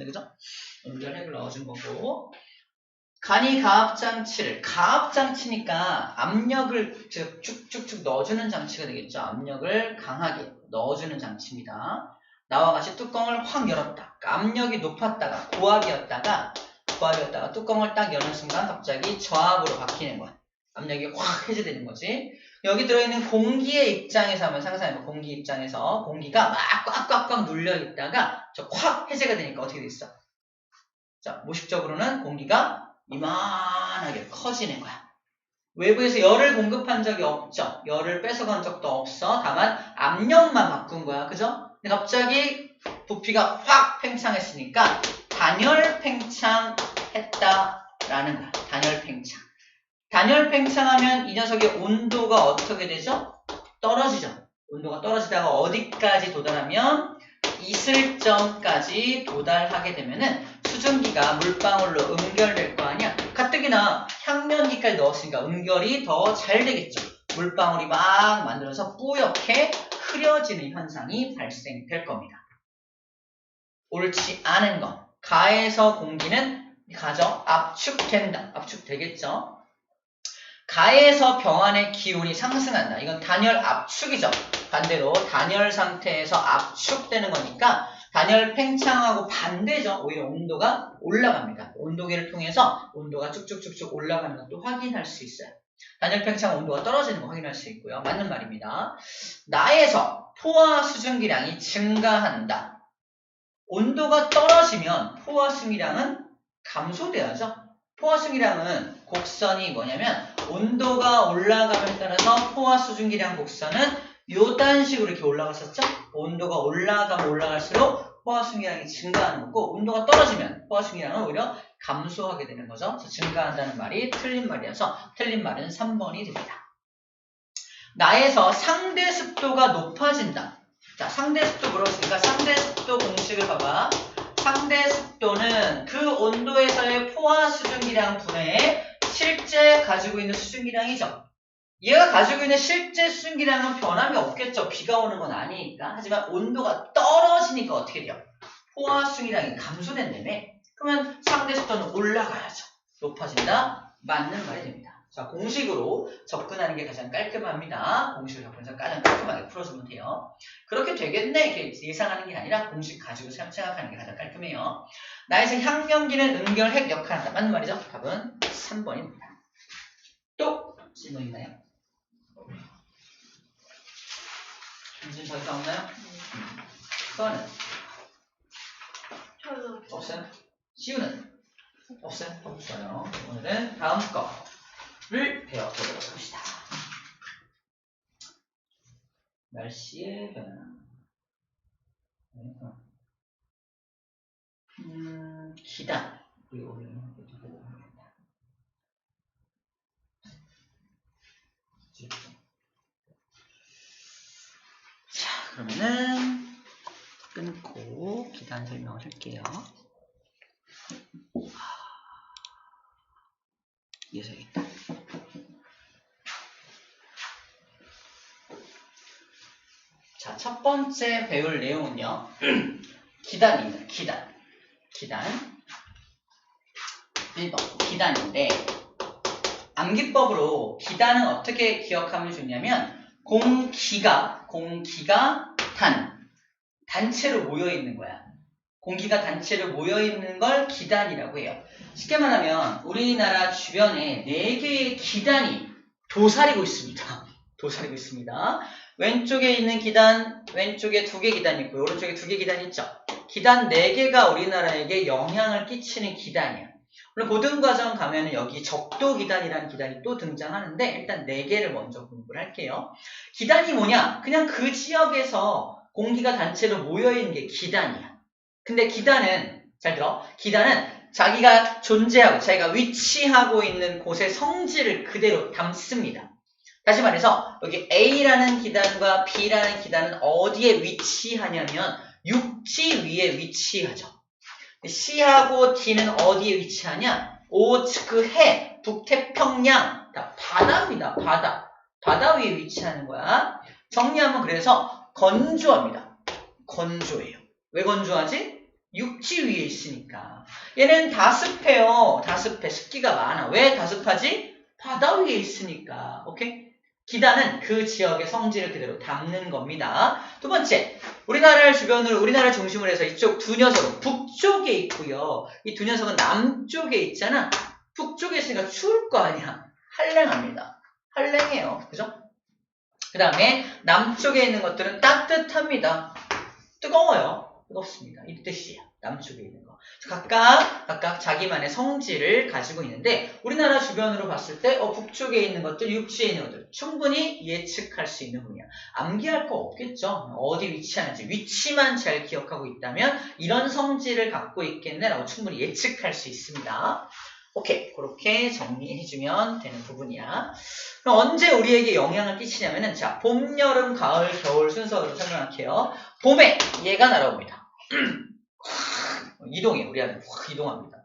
그죠? 연결핵을 넣어준 거고. 간이 가압장치를, 가압장치니까 압력을 쭉쭉쭉 넣어주는 장치가 되겠죠. 압력을 강하게 넣어주는 장치입니다. 나와 같이 뚜껑을 확 열었다. 그러니까 압력이 높았다가 고압이었다가 뚜껑을 딱 여는 순간 갑자기 저압으로 바뀌는 거야. 압력이 확 해제되는 거지. 여기 들어있는 공기의 입장에서 한번 상상해봐. 공기 입장에서 공기가 막 꽉꽉꽉 눌려있다가 저 확 해제가 되니까 어떻게 됐어? 자, 무식적으로는 공기가 이만하게 커지는 거야. 외부에서 열을 공급한 적이 없죠. 열을 뺏어간 적도 없어. 다만 압력만 바꾼 거야. 그죠? 근데 갑자기 부피가 확 팽창했으니까 단열 팽창했다라는 거야. 단열 팽창. 단열 팽창하면 이 녀석의 온도가 어떻게 되죠? 떨어지죠. 온도가 떨어지다가 어디까지 도달하면 이슬점까지 도달하게 되면은 수증기가 물방울로 응결될 거 아니야? 가뜩이나 향면기까지 넣었으니까 응결이 더 잘 되겠죠. 물방울이 막 만들어서 뿌옇게 흐려지는 현상이 발생될 겁니다. 옳지 않은 것. 가에서 공기는 가죠. 압축된다. 압축되겠죠. 가에서 병안의 기온이 상승한다. 이건 단열 압축이죠. 반대로 단열 상태에서 압축되는 거니까 단열 팽창하고 반대죠. 오히려 온도가 올라갑니다. 온도계를 통해서 온도가 쭉쭉쭉쭉 올라가는 것도 확인할 수 있어요. 단열 팽창 온도가 떨어지는 거 확인할 수 있고요. 맞는 말입니다. 나에서 포화 수증기량이 증가한다. 온도가 떨어지면 포화 수증기량은 감소돼야죠. 포화 수증기량은 곡선이 뭐냐면 온도가 올라감에 따라서 포화 수증기량 곡선은 요딴 식으로 이렇게 올라갔었죠? 온도가 올라가면 올라갈수록 포화 수증기량이 증가하는 거고 온도가 떨어지면 포화 수증기량은 오히려 감소하게 되는 거죠. 그래서 증가한다는 말이 틀린 말이어서 틀린 말은 3번이 됩니다. 나에서 상대 습도가 높아진다. 자, 상대 습도 물어봤으니까 상대 습도 공식을 봐봐. 상대 습도는 그 온도에서의 포화 수증기량 분의 실제 가지고 있는 수증기량이죠. 얘가 가지고 있는 실제 수증기량은 변함이 없겠죠. 비가 오는 건 아니니까. 하지만 온도가 떨어지니까 어떻게 돼요? 포화 수증기량이 감소된다며. 그러면 상대 습도는 올라가야죠. 높아진다. 맞는 말이 됩니다. 자, 공식으로 접근하는 게 가장 깔끔합니다. 공식으로 접근해서 가장 깔끔하게 풀어주면 돼요. 그렇게 되겠네 이렇게 예상하는 게 아니라 공식 가지고 생각하는 게 가장 깔끔해요. 나에서 향면기는 응결핵 역할한다. 맞는 말이죠? 답은 3번입니다. 또 질문 있나요? 무슨 저기가 없나요? 그거는 없어요? 시우는 없어요? 없어요. 오늘은 다음 거를 배워보도록 합시다. 날씨의 변화. 기단. 자, 그러면은 끊고 기단 설명을 할게요. 이어서 있다. 자, 첫 번째 배울 내용은요. 기단입니다. 기단. 1번 기단인데 암기법으로 기단은 어떻게 기억하면 좋냐면 공기가 단체로 모여있는 거야. 공기가 단체로 모여있는 걸 기단이라고 해요. 쉽게 말하면 우리나라 주변에 4개의 기단이 도사리고 있습니다. 왼쪽에 있는 기단, 왼쪽에 2개 기단이 있고요. 오른쪽에 2개 기단이 있죠. 기단 4개가 우리나라에게 영향을 끼치는 기단이야. 물론 고등과정 가면은 여기 적도기단이라는 기단이 또 등장하는데 일단 4개를 먼저 공부를 할게요. 기단이 뭐냐? 그냥 그 지역에서 공기가 단체로 모여있는 게 기단이야. 근데 기단은, 잘 들어, 기단은 자기가 존재하고 자기가 위치하고 있는 곳의 성질을 그대로 담습니다. 다시 말해서 여기 A라는 기단과 B라는 기단은 어디에 위치하냐면 육지 위에 위치하죠. C하고 D는 어디에 위치하냐? 오츠크 해, 북태평양, 다 바다입니다. 바다 위에 위치하는 거야. 정리하면 그래서 건조합니다. 건조해요. 왜 건조하지? 육지 위에 있으니까. 얘는 다습해요. 다습해. 습기가 많아. 왜 다습하지? 바다 위에 있으니까. 오케이? 기단은 그 지역의 성질을 그대로 담는 겁니다. 두 번째, 우리나라를 주변으로, 우리나라 중심으로 해서 이쪽 두 녀석은 북쪽에 있고요. 이 두 녀석은 남쪽에 있잖아. 북쪽에 있으니까 추울 거 아니야. 한랭합니다. 한랭해요. 그죠? 그 다음에 남쪽에 있는 것들은 따뜻합니다. 뜨거워요. 뜨겁습니다. 이 뜻이에요. 남쪽에 있는 거. 각각 자기만의 성질을 가지고 있는데 우리나라 주변으로 봤을 때 북쪽에 있는 것들, 육지에 있는 것들 충분히 예측할 수 있는 분이야. 암기할 거 없겠죠. 어디 위치하는지 위치만 잘 기억하고 있다면 이런 성질을 갖고 있겠네라고 충분히 예측할 수 있습니다. 오케이, 그렇게 정리해주면 되는 부분이야. 그럼 언제 우리에게 영향을 끼치냐면은 자, 봄, 여름, 가을, 겨울 순서로 설명할게요. 봄에 얘가 날아옵니다. 이동해. 우리 안에 확 이동합니다.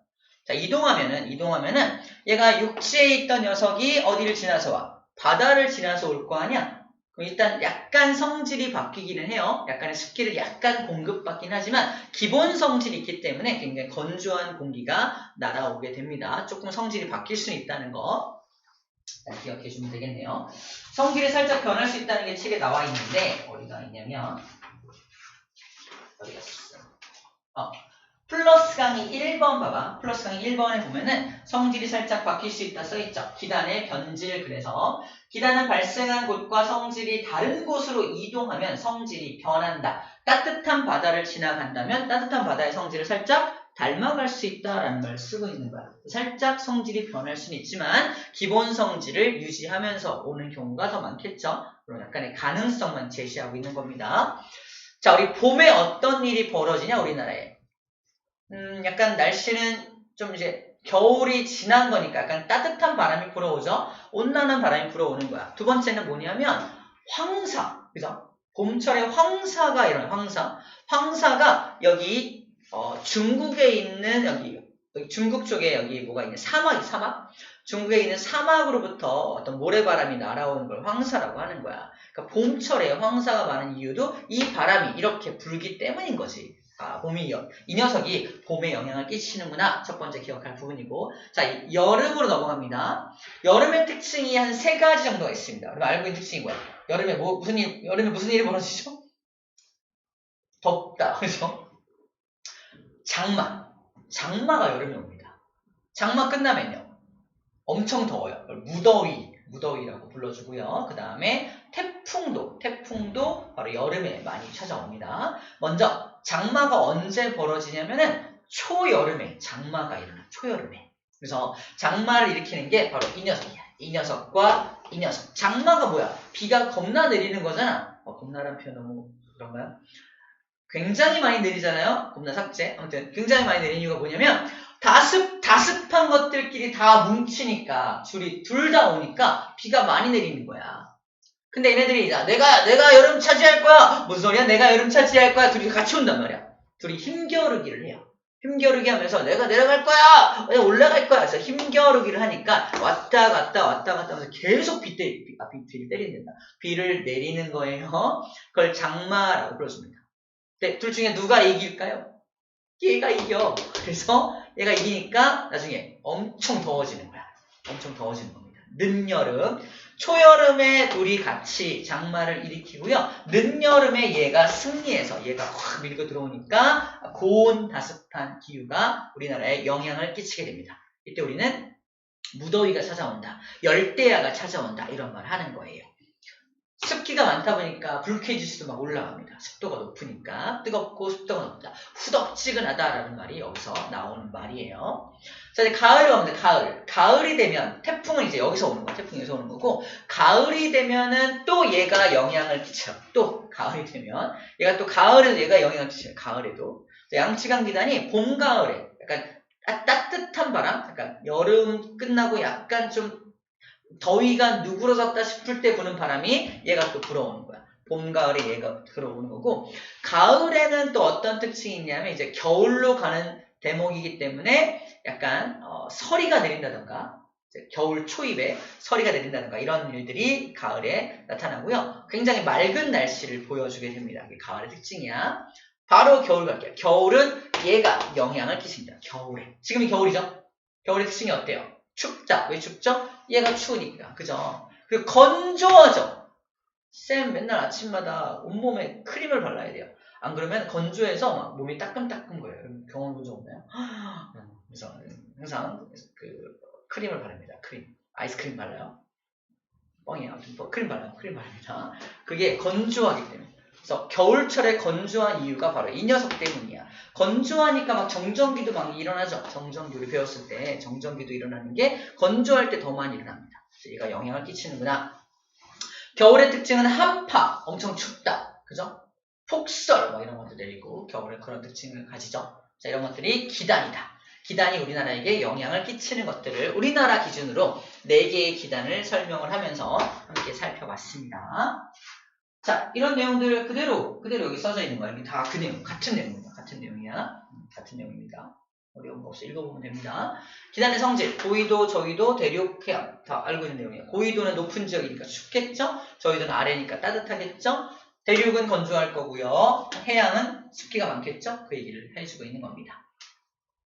자, 이동하면은 얘가 육지에 있던 녀석이 어디를 지나서 와? 바다를 지나서 올 거 아니야? 그럼 일단 약간 성질이 바뀌기는 해요. 약간의 습기를 약간 공급받긴 하지만 기본 성질이 있기 때문에 굉장히 건조한 공기가 날아오게 됩니다. 조금 성질이 바뀔 수는 있다는 거 기억해 주면 되겠네요. 성질이 살짝 변할 수 있다는 게 책에 나와 있는데 어디가 있냐면 어디 갔어? 플러스 강의 1번 봐봐. 플러스 강의 1번에 보면은 성질이 살짝 바뀔 수 있다 써있죠. 기단의 변질. 그래서 기단은 발생한 곳과 성질이 다른 곳으로 이동하면 성질이 변한다. 따뜻한 바다를 지나간다면 따뜻한 바다의 성질을 살짝 닮아갈 수 있다라는 말 쓰고 있는 거야. 살짝 성질이 변할 수는 있지만 기본 성질을 유지하면서 오는 경우가 더 많겠죠. 그런 약간의 가능성만 제시하고 있는 겁니다. 자, 우리 봄에 어떤 일이 벌어지냐 우리나라에. 약간 날씨는 좀 이제 겨울이 지난 거니까 약간 따뜻한 바람이 불어오죠. 온난한 바람이 불어오는 거야. 두 번째는 뭐냐면 황사. 그죠? 봄철에 황사가 일어나요. 황사가 여기 중국에 있는 여기 중국 쪽에 여기 뭐가 있는 사막. 중국에 있는 사막으로부터 어떤 모래바람이 날아오는 걸 황사라고 하는 거야. 그러니까 봄철에 황사가 많은 이유도 이 바람이 이렇게 불기 때문인 거지. 이 녀석이 봄에 영향을 끼치는구나. 첫 번째 기억할 부분이고. 자, 여름으로 넘어갑니다. 여름의 특징이 한 3가지 정도가 있습니다. 그럼 알고 있는 특징이 뭐야? 여름에 무슨 일이 벌어지죠? 덥다. 그죠? 장마가 여름에 옵니다. 장마 끝나면요. 엄청 더워요. 무더위라고 불러주고요. 그 다음에 태풍도 바로 여름에 많이 찾아옵니다. 먼저 장마가 언제 벌어지냐면은 초여름에 장마가 일어나. 초여름에. 그래서 장마를 일으키는 게 바로 이 녀석이야. 이 녀석과 이 녀석. 장마가 뭐야? 비가 겁나 내리는 거잖아. 겁나란 표현 너무 그런가요? 굉장히 많이 내리잖아요. 겁나 삭제. 아무튼 굉장히 많이 내리는 이유가 뭐냐면 다습한 것들끼리 다 뭉치니까 둘 다 오니까 비가 많이 내리는 거야. 근데 얘네들이 내가 여름 차지할 거야. 무슨 소리야? 내가 여름 차지할 거야. 둘이 같이 온단 말이야. 둘이 힘겨루기를 해요. 힘겨루기 하면서 내가 내려갈 거야. 내가 올라갈 거야. 그래서 힘겨루기를 하니까 왔다 갔다 하면서 계속 비를 때린다. 비를 내리는 거예요. 그걸 장마라고 불러줍니다. 네, 둘 중에 누가 이길까요? 얘가 이겨. 그래서 얘가 이기니까 나중에 엄청 더워지는 거야. 엄청 더워지는 겁니다. 늦여름, 초여름에 둘이 같이 장마를 일으키고요. 늦여름에 얘가 승리해서 얘가 확 밀고 들어오니까 고온 다습한 기후가 우리나라에 영향을 끼치게 됩니다. 이때 우리는 무더위가 찾아온다. 열대야가 찾아온다. 이런 말 하는 거예요. 습기가 많다 보니까 불쾌지수도 막 올라갑니다. 습도가 높으니까 뜨겁고 습도가 높다. 후덥지근하다라는 말이 여기서 나오는 말이에요. 자, 이제 가을로 가면 가을이 되면 태풍은 이제 여기서 오는 거야. 태풍이 여기서 오는 거고 가을이 되면은 또 얘가 영향을 끼쳐요. 또 가을이 되면 얘가 또 가을에도 얘가 영향을 끼쳐요. 가을에도. 양치강 기단이 봄 가을에 약간 따뜻한 바람, 약간 여름 끝나고 약간 좀 더위가 누그러졌다 싶을 때 부는 바람이 얘가 또 불어오는 거야. 봄, 가을에 얘가 들어오는 거고 가을에는 또 어떤 특징이 있냐면 이제 겨울로 가는 대목이기 때문에 약간 서리가 내린다던가 겨울 초입에 서리가 내린다던가 이런 일들이 가을에 나타나고요. 굉장히 맑은 날씨를 보여주게 됩니다. 이게 가을의 특징이야. 바로 겨울 갈게요. 겨울은 얘가 영향을 끼칩니다. 겨울에. 지금이 겨울이죠? 겨울의 특징이 어때요? 춥다. 왜 춥죠? 얘가 추우니까. 그죠? 그리고 건조하죠? 쌤 맨날 아침마다 온몸에 크림을 발라야 돼요. 안 그러면 건조해서 막 몸이 따끔따끔 거려요. 경험 본 적 없나요? 그래서 항상 그 크림을 바릅니다. 크림. 아이스크림 발라요. 뻥이에요. 크림 발라요. 크림 바릅니다. 그게 건조하기 때문에. 그래서 겨울철에 건조한 이유가 바로 이 녀석 때문이야. 건조하니까 막 정전기도 막 일어나죠. 정전기 우리 배웠을 때 정전기도 일어나는 게 건조할 때 더 많이 일어납니다. 얘가 영향을 끼치는구나. 겨울의 특징은 한파, 엄청 춥다. 그죠? 폭설, 뭐 이런 것도 내리고 겨울에 그런 특징을 가지죠. 자, 이런 것들이 기단이다. 기단이 우리나라에게 영향을 끼치는 것들을 우리나라 기준으로 4개의 기단을 설명을 하면서 함께 살펴봤습니다. 자, 이런 내용들 그대로 여기 써져 있는 거야. 여기 다 그 내용, 같은 내용입니다. 같은 내용이야. 같은 내용입니다. 어려운 거 없어. 읽어보면 됩니다. 기단의 성질, 고위도, 저위도, 대륙, 해안. 다 알고 있는 내용이에요. 고위도는 높은 지역이니까 춥겠죠? 저위도는 아래니까 따뜻하겠죠? 대륙은 건조할 거고요. 해양은 습기가 많겠죠? 그 얘기를 해주고 있는 겁니다.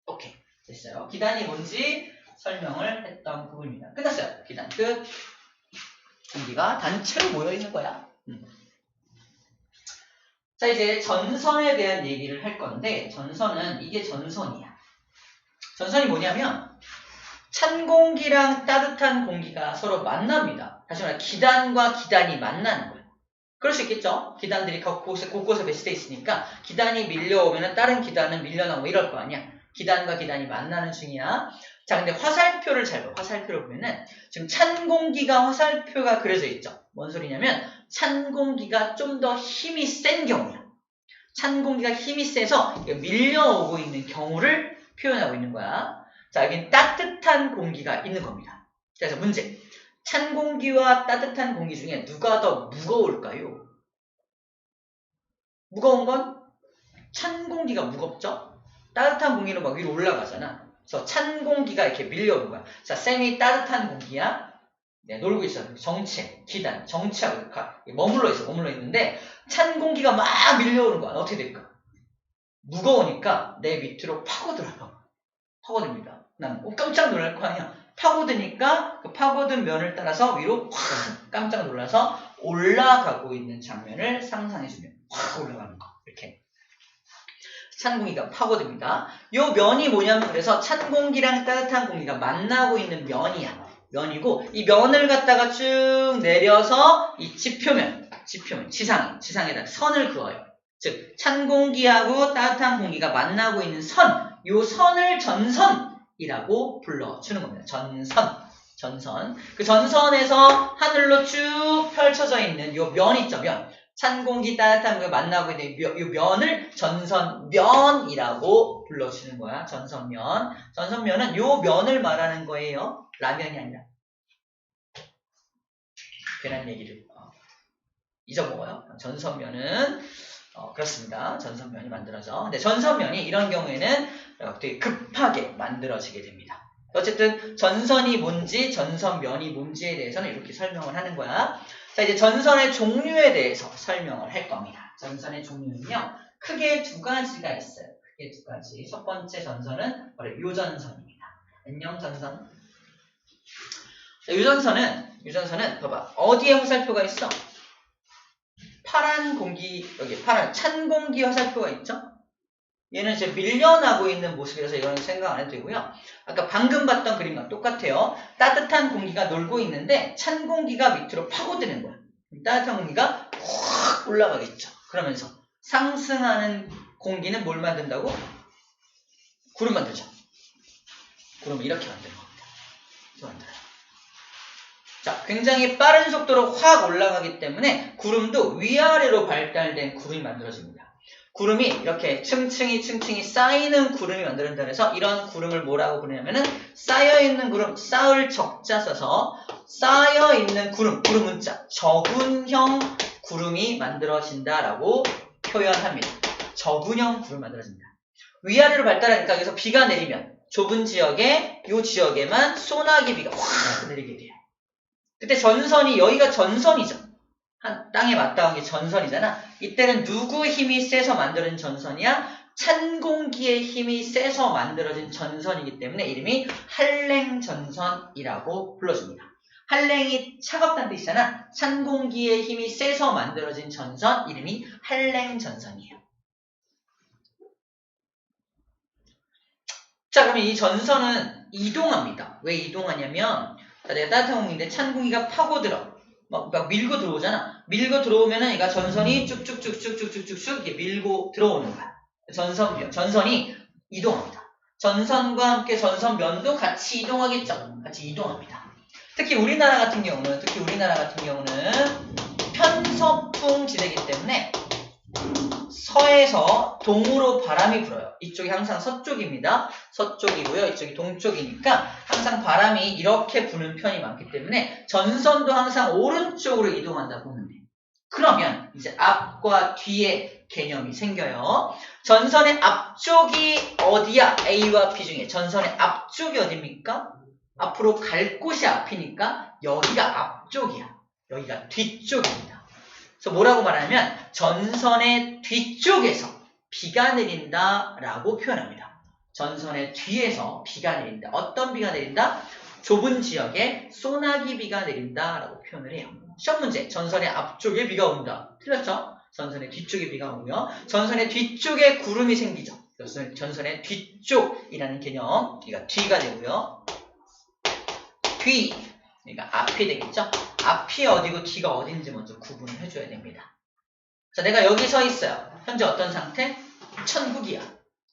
오케이. 됐어요. 기단이 뭔지 설명을 했던 부분입니다. 끝났어요. 기단 끝. 공기가 단체로 모여있는 거야. 자, 이제 전선에 대한 얘기를 할 건데, 전선은 이게 전선이야. 전선이 뭐냐면 찬 공기랑 따뜻한 공기가 서로 만납니다. 다시 말해 기단과 기단이 만나는 거예요. 그럴 수 있겠죠? 기단들이 곳곳에 배치되어 있으니까 기단이 밀려오면 다른 기단은 밀려나고 이럴 거 아니야. 기단과 기단이 만나는 중이야. 자, 근데 화살표를 잘 봐. 화살표를 보면은 지금 찬 공기가 화살표가 그려져 있죠. 뭔 소리냐면 찬 공기가 좀 더 힘이 센 경우야. 찬 공기가 힘이 세서 밀려오고 있는 경우를 표현하고 있는 거야. 자, 여긴 따뜻한 공기가 있는 겁니다. 그래서 문제. 찬 공기와 따뜻한 공기 중에 누가 더 무거울까요? 무거운 건 찬 공기가 무겁죠? 따뜻한 공기는 막 위로 올라가잖아. 그래서 찬 공기가 이렇게 밀려오는 거야. 자, 쌤이 따뜻한 공기야. 네, 놀고 있어. 정체, 기단, 정체하고 머물러 있는데 찬 공기가 막 밀려오는 거야. 어떻게 될까? 무거우니까 내 밑으로 파고들어요. 파고듭니다. 난 깜짝 놀랄 거 아니야. 파고드니까 그 파고든 면을 따라서 위로 확 깜짝 놀라서 올라가고 있는 장면을 상상해주면 확 올라가는 거. 이렇게. 찬 공기가 파고듭니다. 요 면이 뭐냐면 그래서 찬 공기랑 따뜻한 공기가 만나고 있는 면이야. 면이고 이 면을 갖다가 쭉 내려서 이 지표면, 지상에다 선을 그어요. 즉 찬 공기하고 따뜻한 공기가 만나고 있는 선, 요 선을 전선이라고 불러주는 겁니다. 전선. 그 전선에서 하늘로 쭉 펼쳐져 있는 요 면 있죠, 면. 찬 공기, 따뜻한 공기가 만나고 있는 요 면을 전선면이라고 불러주는 거야. 전선면. 전선면은 요 면을 말하는 거예요. 라면이 아니라. 괜한 얘기를 잊어먹어요. 전선면은 그렇습니다. 전선면이 만들어져. 근데 전선면이 이런 경우에는 되게 급하게 만들어지게 됩니다. 어쨌든 전선이 뭔지 전선면이 뭔지에 대해서는 이렇게 설명을 하는 거야. 자, 이제 전선의 종류에 대해서 설명을 할 겁니다. 전선의 종류는요. 크게 2가지가 있어요. 크게 2가지. 첫 번째 전선은 바로 요전선입니다. 안녕 전선. 자, 유전선은 봐봐. 어디에 화살표가 있어? 파란 공기, 여기 파란 찬 공기 화살표가 있죠? 얘는 이제 밀려나고 있는 모습이라서 이거는 생각 안 해도 되고요. 아까 방금 봤던 그림과 똑같아요. 따뜻한 공기가 놀고 있는데 찬 공기가 밑으로 파고드는 거야. 따뜻한 공기가 확 올라가겠죠. 그러면서 상승하는 공기는 뭘 만든다고? 구름 만들죠. 구름을 이렇게 만드는 겁니다. 이렇게 만들어요. 자, 굉장히 빠른 속도로 확 올라가기 때문에 구름도 위아래로 발달된 구름이 만들어집니다. 구름이 이렇게 층층이 쌓이는 구름이 만들어진다 그래서 이런 구름을 뭐라고 부르냐면은 쌓여있는 구름, 쌓을 적자 써서 쌓여있는 구름 문자, 저군형 구름이 만들어진다라고 표현합니다. 저군형 구름 만들어진다. 위아래로 발달하니까 여기서 비가 내리면 좁은 지역에, 이 지역에만 소나기 비가 확 내리게 돼요. 그때 전선이, 여기가 전선이죠. 땅에 맞닿은 게 전선이잖아. 이때는 누구 힘이 세서 만들어진 전선이야? 찬 공기의 힘이 세서 만들어진 전선이기 때문에 이름이 한랭전선이라고 불러줍니다. 한랭이 차갑다는 뜻이잖아. 찬 공기의 힘이 세서 만들어진 전선, 이름이 한랭전선이에요. 자, 그러면 이 전선은 이동합니다. 왜 이동하냐면, 내가 따뜻한 공기인데 찬 공기가 파고들어. 막 밀고 들어오잖아. 밀고 들어오면은 얘가 전선이 쭉쭉쭉쭉쭉쭉쭉 이렇게 밀고 들어오는 거야. 전선이 이동합니다. 전선과 함께 전선면도 같이 이동하겠죠. 같이 이동합니다. 특히 우리나라 같은 경우는 편서풍 지대이기 때문에 서에서 동으로 바람이 불어요. 이쪽이 항상 서쪽입니다. 서쪽이고요. 이쪽이 동쪽이니까 항상 바람이 이렇게 부는 편이 많기 때문에 전선도 항상 오른쪽으로 이동한다 보면 돼요. 그러면 이제 앞과 뒤의 개념이 생겨요. 전선의 앞쪽이 어디야? A와 B 중에 전선의 앞쪽이 어디입니까? 앞으로 갈 곳이 앞이니까 여기가 앞쪽이야. 여기가 뒤쪽입니다. 그래서 뭐라고 말하냐면 전선의 뒤쪽에서 비가 내린다라고 표현합니다. 전선의 뒤에서 비가 내린다. 어떤 비가 내린다? 좁은 지역에 소나기 비가 내린다라고 표현을 해요. 시험 문제, 전선의 앞쪽에 비가 온다. 틀렸죠? 전선의 뒤쪽에 비가 오고요. 전선의 뒤쪽에 구름이 생기죠. 전선의 뒤쪽이라는 개념, 여기가 뒤가 되고요. 뒤, 그러니까 앞이 되겠죠? 앞이 어디고 뒤가 어딘지 먼저 구분을 해줘야 됩니다. 자, 내가 여기 서 있어요. 현재 어떤 상태? 천국이야.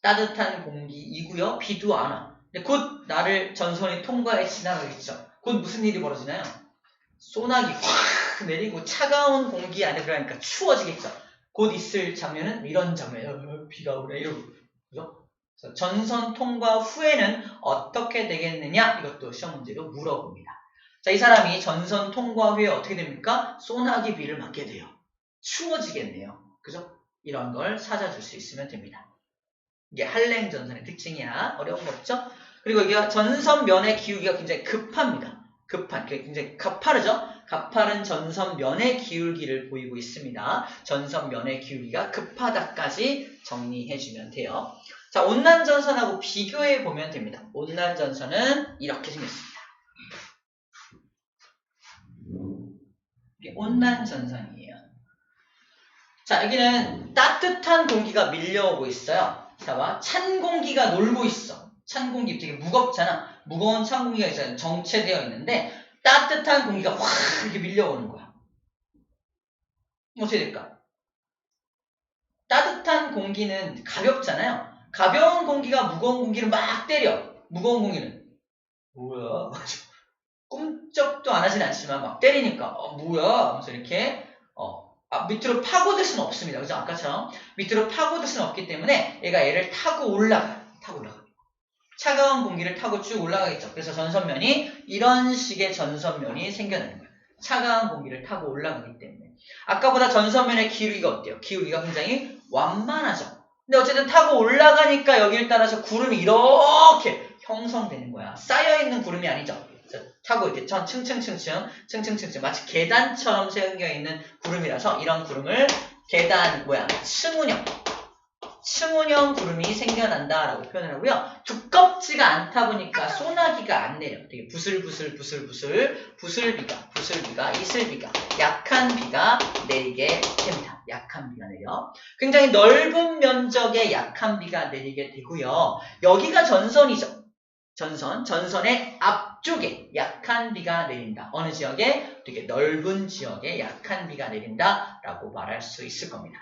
따뜻한 공기이고요. 비도 안 와. 근데 곧 나를 전선이 통과해 지나가겠죠. 곧 무슨 일이 벌어지나요? 소나기 확 내리고 차가운 공기 안에 들어가니까 추워지겠죠. 곧 있을 장면은 이런 장면이에요. 비가 오네 이러고. 그죠? 전선 통과 후에는 어떻게 되겠느냐? 이것도 시험 문제로 물어봅니다. 자, 이 사람이 전선 통과 후에 어떻게 됩니까? 소나기 비를 맞게 돼요. 추워지겠네요. 그죠? 이런 걸 찾아줄 수 있으면 됩니다. 이게 한랭전선의 특징이야. 어려운 거 없죠? 그리고 이게 전선면의 기울기가 굉장히 급합니다. 굉장히 가파르죠? 가파른 전선면의 기울기를 보이고 있습니다. 전선면의 기울기가 급하다까지 정리해주면 돼요. 자, 온난전선하고 비교해보면 됩니다. 온난전선은 이렇게 생겼습니다. 이게 온난전선이에요. 자, 여기는 따뜻한 공기가 밀려오고 있어요. 자, 봐. 찬 공기가 놀고 있어. 찬 공기 되게 무겁잖아. 무거운 찬 공기가 있어요. 정체되어 있는데 따뜻한 공기가 확 이렇게 밀려오는 거야. 어떻게 될까? 따뜻한 공기는 가볍잖아요. 가벼운 공기가 무거운 공기를 막 때려. 무거운 공기는 뭐야? 꿈쩍도 안 하진 않지만 막 때리니까 뭐야? 하면서 이렇게 밑으로 파고들 수는 없습니다. 그죠? 아까처럼 밑으로 파고들 수는 없기 때문에 얘를 타고 올라가요. 차가운 공기를 타고 쭉 올라가겠죠. 그래서 전선면이 이런 식의 전선면이 생겨나는 거예요. 차가운 공기를 타고 올라가기 때문에. 아까보다 전선면의 기울기가 어때요? 기울기가 굉장히 완만하죠. 근데 어쨌든 타고 올라가니까 여기를 따라서 구름이 이렇게 형성되는 거야. 쌓여있는 구름이 아니죠. 타고 이렇게 층층층층 마치 계단처럼 생겨있는 구름이라서 이런 구름을 층운형 구름이 생겨난다라고 표현을 하고요. 두껍지가 않다 보니까 소나기가 안 내려. 되게 부슬비가, 이슬비가, 약한 비가 내리게 됩니다. 약한 비가 내려. 굉장히 넓은 면적의 약한 비가 내리게 되고요. 여기가 전선이죠. 전선의 앞쪽에 약한 비가 내린다. 어느 지역에? 되게 넓은 지역에 약한 비가 내린다라고 말할 수 있을 겁니다.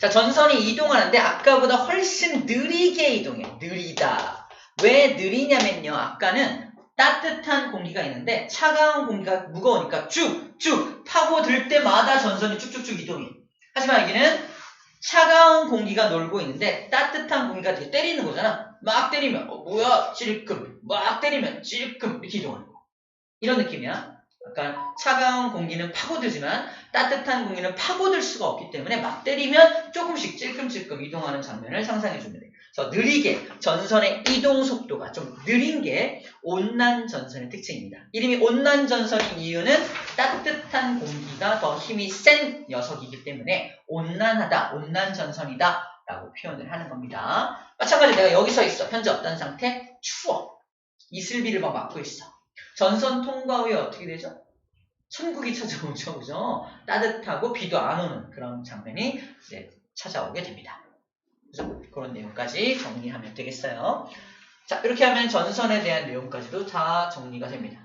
자, 전선이 이동하는데 아까보다 훨씬 느리게 이동해. 느리다. 왜 느리냐면요. 아까는 따뜻한 공기가 있는데 차가운 공기가 무거우니까 쭉쭉 파고들 때마다 전선이 쭉쭉쭉 이동해. 하지만 여기는 차가운 공기가 놀고 있는데 따뜻한 공기가 되게 때리는 거잖아. 막 때리면 뭐야? 찔끔. 막 때리면 찔끔 이렇게 이동하는 거. 이런 느낌이야. 그러니까 차가운 공기는 파고들지만 따뜻한 공기는 파고들 수가 없기 때문에 막 때리면 조금씩 찔끔찔끔 이동하는 장면을 상상해 주면 돼. 그래서 느리게 전선의 이동 속도가 좀 느린 게 온난전선의 특징입니다. 이름이 온난전선인 이유는 따뜻한 공기가 더 힘이 센 녀석이기 때문에 온난하다, 온난전선이다 라고 표현을 하는 겁니다. 마찬가지로 내가 여기 서 있어. 현재 어떤 상태? 추워. 이슬비를 막 맞고 있어. 전선 통과 후에 어떻게 되죠? 천국이 찾아오죠. 그죠? 따뜻하고 비도 안 오는 그런 장면이 이제 찾아오게 됩니다. 그래서 그런 내용까지 정리하면 되겠어요. 자, 이렇게 하면 전선에 대한 내용까지도 다 정리가 됩니다.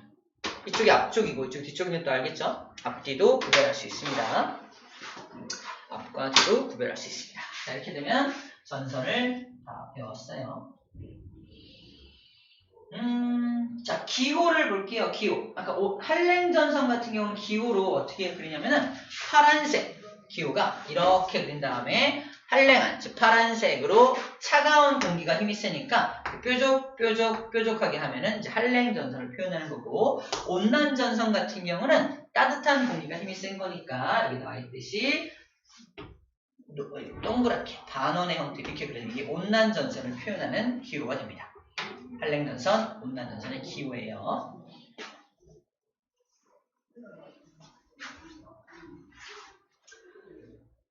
이쪽이 앞쪽이고 이쪽 뒤쪽이면 또 알겠죠? 앞뒤도 구별할 수 있습니다. 앞과 뒤도 구별할 수 있습니다. 자, 이렇게 되면 전선을 다 배웠어요. 자, 기호를 볼게요. 기호. 아까 한랭전선 같은 경우는 기호로 어떻게 그리냐면은 파란색 기호가 이렇게 그린 다음에 한랭한, 즉 파란색으로 차가운 공기가 힘이 세니까 뾰족하게 하면은 이제 한랭전선을 표현하는 거고, 온난전선 같은 경우는 따뜻한 공기가 힘이 센 거니까 여기 나와 있듯이 동그랗게 반원의 형태 이렇게 그리는 게 온난전선을 표현하는 기호가 됩니다. 한랭전선, 온난전선의 기호예요.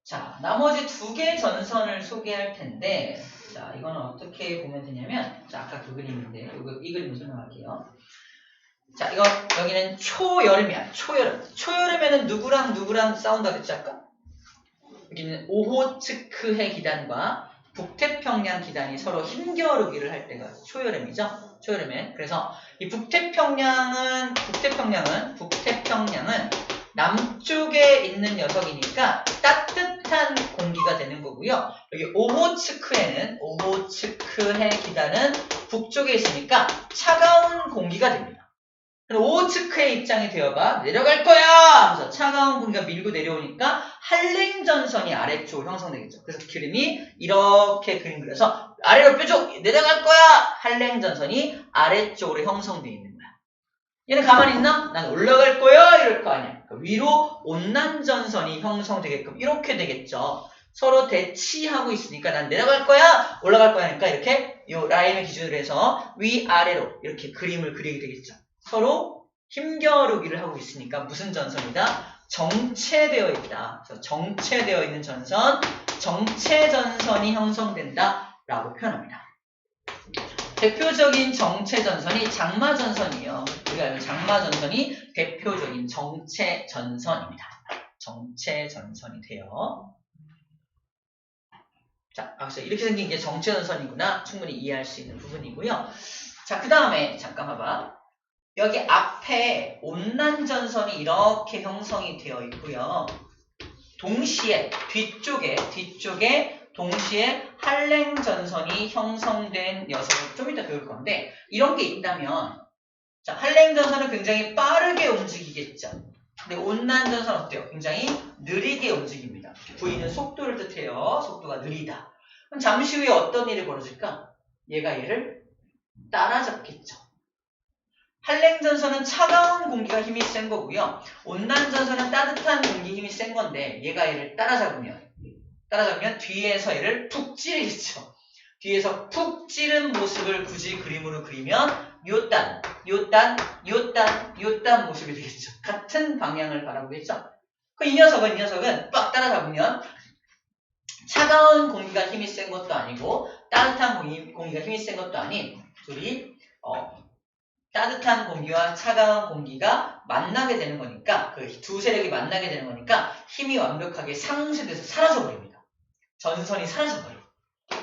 자, 나머지 두 개의 전선을 소개할 텐데, 자, 이거는 어떻게 보면 되냐면, 자, 아까 그 그림인데, 이 그림을 설명할게요. 자, 이거, 여기는 초여름이야. 초여름. 초여름에는 누구랑 싸운다 그랬지, 아까? 여기는 오호츠크해 기단과 북태평양 기단이 서로 힘겨루기를 할 때가 초여름이죠. 초여름에. 그래서 이 북태평양은 남쪽에 있는 녀석이니까 따뜻한 공기가 되는 거고요. 여기 오호츠크해 기단은 북쪽에 있으니까 차가운 공기가 됩니다. 오호츠크의 입장이 되어봐. 내려갈 거야! 하면서 차가운 공기가 밀고 내려오니까 한랭전선이 아래쪽으로 형성되겠죠. 그래서 그림이 이렇게 그림 그려서 아래로 뾰족! 내려갈 거야! 한랭전선이 아래쪽으로 형성되어 있는 거야. 얘는 가만히 있나? 난 올라갈 거야! 이럴 거 아니야. 그러니까 위로 온난전선이 형성되게끔 이렇게 되겠죠. 서로 대치하고 있으니까 난 내려갈 거야! 올라갈 거야! 하니까 이렇게 이 라인을 기준으로 해서 위아래로 이렇게 그림을 그리게 되겠죠. 서로 힘겨루기를 하고 있으니까 무슨 전선이다? 정체되어 있다. 그래서 정체되어 있는 전선, 정체전선이 형성된다 라고 표현합니다. 대표적인 정체전선이 장마전선이에요. 우리가 알고 장마전선이 대표적인 정체전선입니다. 정체전선이 돼요. 자, 그래서 이렇게 생긴 게 정체전선이구나 충분히 이해할 수 있는 부분이고요. 자, 그 다음에 잠깐 봐봐. 여기 앞에 온난전선이 이렇게 형성이 되어 있고요. 동시에 뒤쪽에 동시에 한랭전선이 형성된 녀석을 좀 이따 배울 건데, 이런 게 있다면, 자, 한랭전선은 굉장히 빠르게 움직이겠죠. 근데 온난전선 어때요? 굉장히 느리게 움직입니다. V는 속도를 뜻해요. 속도가 느리다. 그럼 잠시 후에 어떤 일이 벌어질까? 얘가 얘를 따라잡겠죠. 한랭전선은 차가운 공기가 힘이 센 거고요. 온난전선은 따뜻한 공기 힘이 센 건데, 얘가 얘를 따라잡으면 뒤에서 얘를 푹 찌르겠죠. 뒤에서 푹 찌른 모습을 굳이 그림으로 그리면 요딴 모습이 되겠죠. 같은 방향을 바라보겠죠. 이 녀석은 빡 따라잡으면 차가운 공기가 힘이 센 것도 아니고 따뜻한 공기가 힘이 센 것도 아닌 둘이 따뜻한 공기와 차가운 공기가 만나게 되는 거니까, 그 두 세력이 만나게 되는 거니까 힘이 완벽하게 상쇄돼서 사라져버립니다. 전선이 사라져버려요.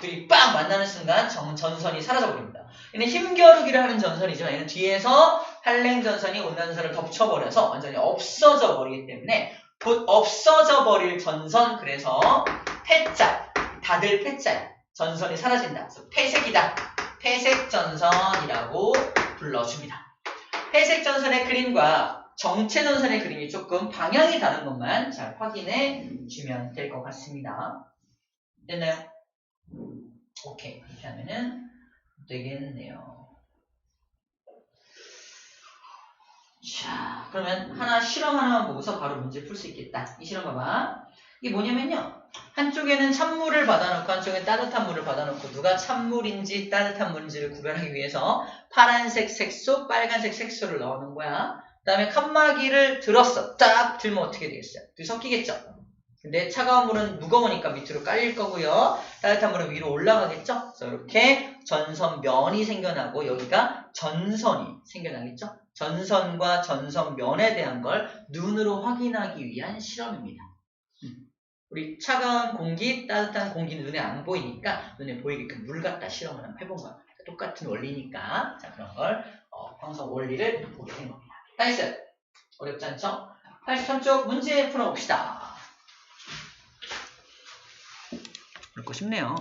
둘이 빡 만나는 순간 전선이 사라져버립니다. 얘는 힘겨루기를 하는 전선이지만 얘는 뒤에서 한랭전선이 온난전선을 덮쳐버려서 완전히 없어져 버리기 때문에 곧 없어져 버릴 전선, 그래서 폐자, 다들 폐자야. 전선이 사라진다. 그래서 폐색이다. 폐색전선이라고 불러줍니다. 폐색전선의 그림과 정체전선의 그림이 조금 방향이 다른 것만 잘 확인해 주면 될 것 같습니다. 됐나요? 오케이. 이렇게 하면은 되겠네요. 자, 그러면 실험 하나만 보고서 바로 문제 풀 수 있겠다. 이 실험 봐봐. 이게 뭐냐면요. 한쪽에는 찬물을 받아놓고 한쪽에는 따뜻한 물을 받아놓고 누가 찬물인지 따뜻한 물인지를 구별하기 위해서 파란색 색소, 빨간색 색소를 넣어놓은 거야. 그 다음에 칸막이를 들었어. 딱 들면 어떻게 되겠어요? 둘이 섞이겠죠? 근데 차가운 물은 무거우니까 밑으로 깔릴 거고요. 따뜻한 물은 위로 올라가겠죠? 그래서 이렇게 전선면이 생겨나고 여기가 전선이 생겨나겠죠? 전선과 전선면에 대한 걸 눈으로 확인하기 위한 실험입니다. 우리 차가운 공기, 따뜻한 공기는 눈에 안 보이니까 눈에 보이게끔 물 갖다 실험을 한번 해본 거야. 똑같은 원리니까 자 그런 걸 황석 원리를 보게 된 겁니다. 나이스! 어렵지 않죠? 83쪽 문제 풀어봅시다. 어렵고 싶네요.